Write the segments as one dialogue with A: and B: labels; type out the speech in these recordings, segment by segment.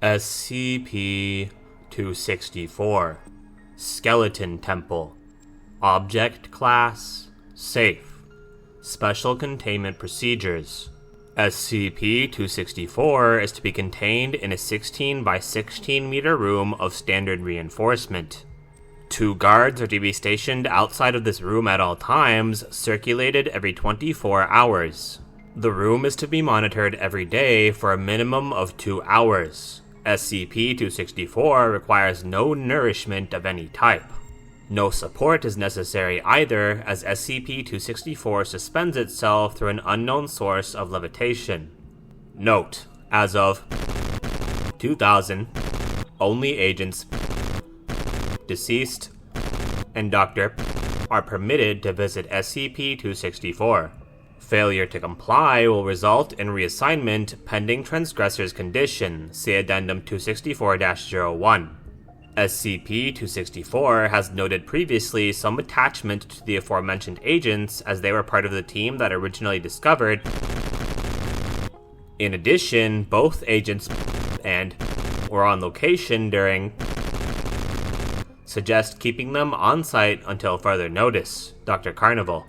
A: SCP-264 Skeleton Temple. Object Class Safe. Special Containment Procedures. SCP-264 is to be contained in a 16 by 16 meter room of standard reinforcement. 2 guards are to be stationed outside of this room at all times, circulated every 24 hours. The room is to be monitored every day for a minimum of 2 hours. SCP-264 requires no nourishment of any type. No support is necessary either, as SCP-264 suspends itself through an unknown source of levitation. Note: as of 2000, only agents, deceased, and Dr. are permitted to visit SCP-264. Failure to comply will result in reassignment pending transgressor's condition. See Addendum 264-01. SCP-264 has noted previously some attachment to the aforementioned agents, as they were part of the team that originally discovered. In addition, both agents and were on location during suggest keeping them on site until further notice. Dr. Carnival.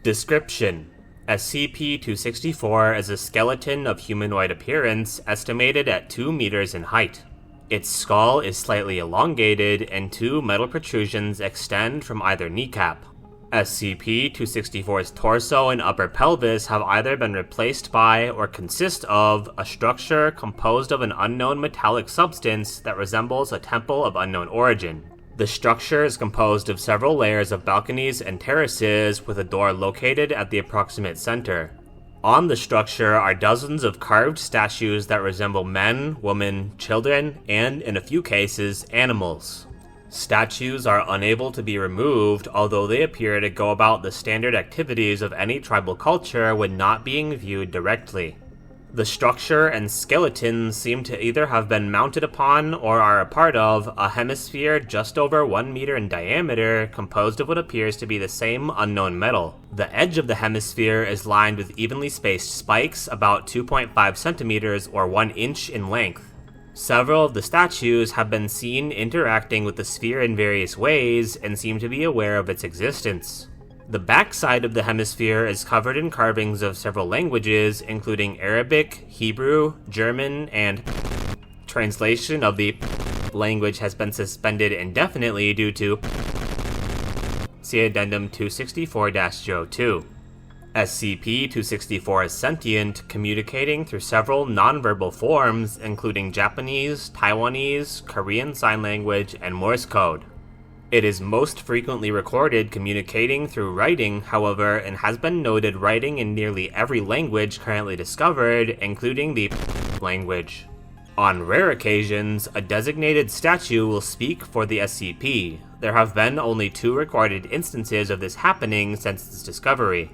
A: Description: SCP-264 is a skeleton of humanoid appearance, estimated at 2 meters in height. Its skull is slightly elongated, and 2 metal protrusions extend from either kneecap. SCP-264's torso and upper pelvis have either been replaced by or consist of a structure composed of an unknown metallic substance that resembles a temple of unknown origin. The structure is composed of several layers of balconies and terraces, with a door located at the approximate center. On the structure are dozens of carved statues that resemble men, women, children, and, in a few cases, animals. Statues are unable to be removed, although they appear to go about the standard activities of any tribal culture when not being viewed directly. The structure and skeletons seem to either have been mounted upon or are a part of a hemisphere just over 1 meter in diameter, composed of what appears to be the same unknown metal. The edge of the hemisphere is lined with evenly spaced spikes about 2.5 centimeters or 1 inch in length. Several of the statues have been seen interacting with the sphere in various ways and seem to be aware of its existence. The backside of the hemisphere is covered in carvings of several languages, including Arabic, Hebrew, German, and translation of the language has been suspended indefinitely due to see Addendum 264-02. SCP-264 is sentient, communicating through several nonverbal forms, including Japanese, Taiwanese, Korean Sign Language, and Morse code. It is most frequently recorded communicating through writing, however, and has been noted writing in nearly every language currently discovered, including the language. On rare occasions, a designated statue will speak for the SCP. There have been only 2 recorded instances of this happening since its discovery.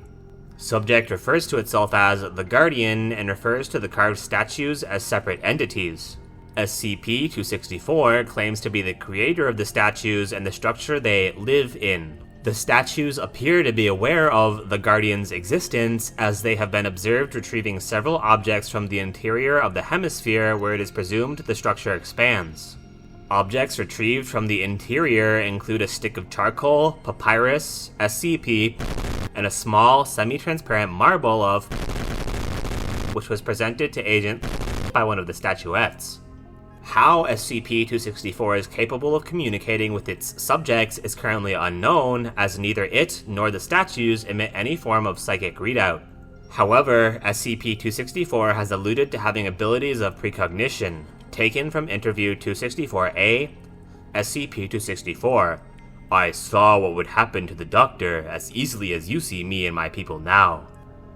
A: Subject refers to itself as the Guardian and refers to the carved statues as separate entities. SCP-264 claims to be the creator of the statues and the structure they live in. The statues appear to be aware of the Guardian's existence, as they have been observed retrieving several objects from the interior of the hemisphere where it is presumed the structure expands. Objects retrieved from the interior include a stick of charcoal, papyrus, SCP, and a small, semi-transparent marble of which was presented to Agent by one of the statuettes. How SCP-264 is capable of communicating with its subjects is currently unknown, as neither it nor the statues emit any form of psychic readout. However, SCP-264 has alluded to having abilities of precognition. Taken from Interview 264-A, SCP-264: I saw what would happen to the Doctor as easily as you see me and my people now.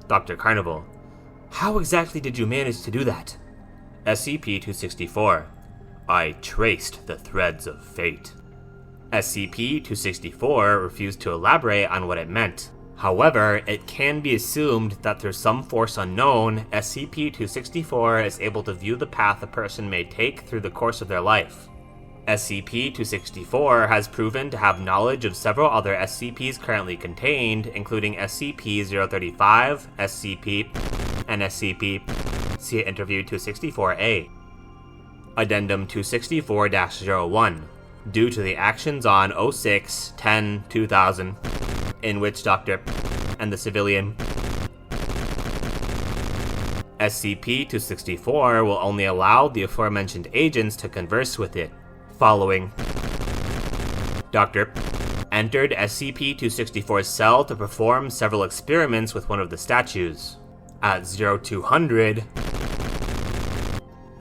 A: Dr. Carnival: how exactly did you manage to do that? SCP-264: I traced the threads of fate. SCP-264 refused to elaborate on what it meant. However, it can be assumed that through some force unknown, SCP-264 is able to view the path a person may take through the course of their life. SCP-264 has proven to have knowledge of several other SCPs currently contained, including SCP-035, SCP, and SCP. See Interview 264-A. Addendum 264-01, due to the actions on 06-10-2000, in which Dr. and the civilian SCP-264 will only allow the aforementioned agents to converse with it. Following, Dr. entered SCP-264's cell to perform several experiments with one of the statues. At 0200,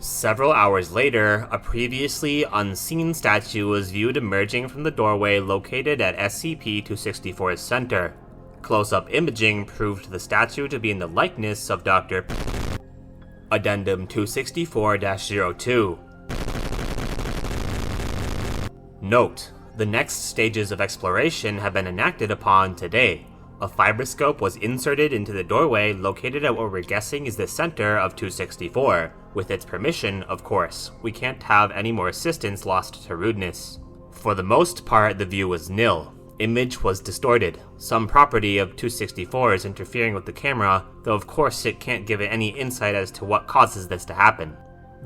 A: several hours later, a previously unseen statue was viewed emerging from the doorway located at SCP-264's center. Close-up imaging proved the statue to be in the likeness of Dr. Addendum 264-02. Note: the next stages of exploration have been enacted upon today. A fibroscope was inserted into the doorway located at what we're guessing is the center of 264. With its permission, of course. We can't have any more assistance lost to rudeness. For the most part, the view was nil. Image was distorted. Some property of 264 is interfering with the camera, though of course it can't give it any insight as to what causes this to happen.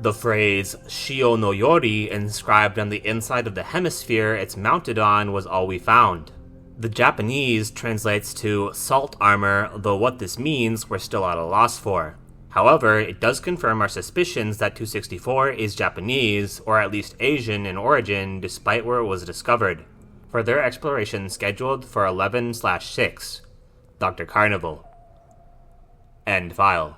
A: The phrase Shio no Yori inscribed on the inside of the hemisphere it's mounted on was all we found. The Japanese translates to salt armor, though what this means we're still at a loss for. However, it does confirm our suspicions that 264 is Japanese, or at least Asian in origin, despite where it was discovered. Further exploration scheduled for 11/6. Dr. Carnival. End file.